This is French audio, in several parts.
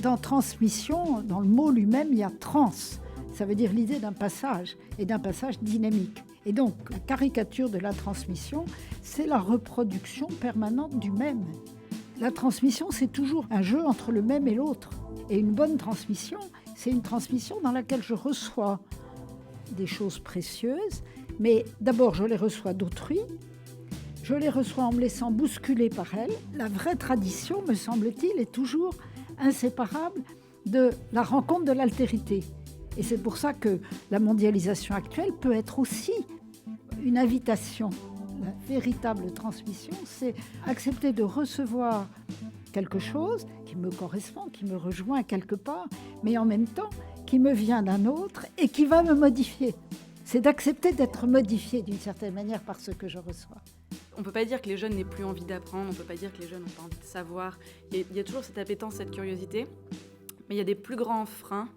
Dans transmission, dans le mot lui-même, il y a trans. Ça veut dire l'idée d'un passage, et d'un passage dynamique. Et donc, la caricature de la transmission, c'est la reproduction permanente du même. La transmission, c'est toujours un jeu entre le même et l'autre. Et une bonne transmission, c'est une transmission dans laquelle je reçois des choses précieuses, mais d'abord, je les reçois d'autrui, je les reçois en me laissant bousculer par elles. La vraie tradition, me semble-t-il, est toujours inséparable de la rencontre de l'altérité. Et c'est pour ça que la mondialisation actuelle peut être aussi une invitation. La véritable transmission, c'est accepter de recevoir quelque chose qui me correspond, qui me rejoint quelque part, mais en même temps qui me vient d'un autre et qui va me modifier. C'est d'accepter d'être modifié d'une certaine manière par ce que je reçois. On ne peut pas dire que les jeunes n'aient plus envie d'apprendre, on ne peut pas dire que les jeunes n'ont pas envie de savoir. Il y a toujours cette appétence, cette curiosité, mais il y a des plus grands freins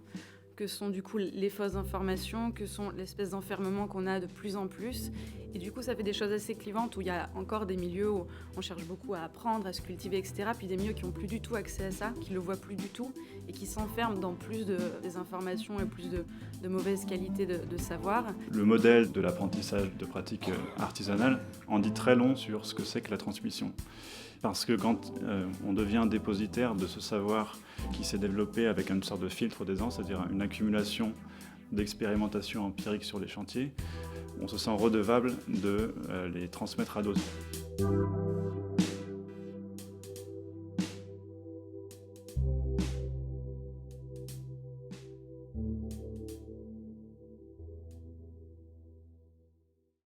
que sont du coup les fausses informations, que sont l'espèce d'enfermement qu'on a de plus en plus. Et du coup, ça fait des choses assez clivantes où il y a encore des milieux où on cherche beaucoup à apprendre, à se cultiver, etc. Puis des milieux qui n'ont plus du tout accès à ça, qui ne le voient plus du tout et qui s'enferment dans plus de désinformation et plus de mauvaise qualité de savoir. Le modèle de l'apprentissage de pratiques artisanales en dit très long sur ce que c'est que la transmission. Parce que quand on devient dépositaire de ce savoir qui s'est développé avec une sorte de filtre des ans, c'est-à-dire une accumulation d'expérimentation empirique sur les chantiers, on se sent redevable de les transmettre à d'autres.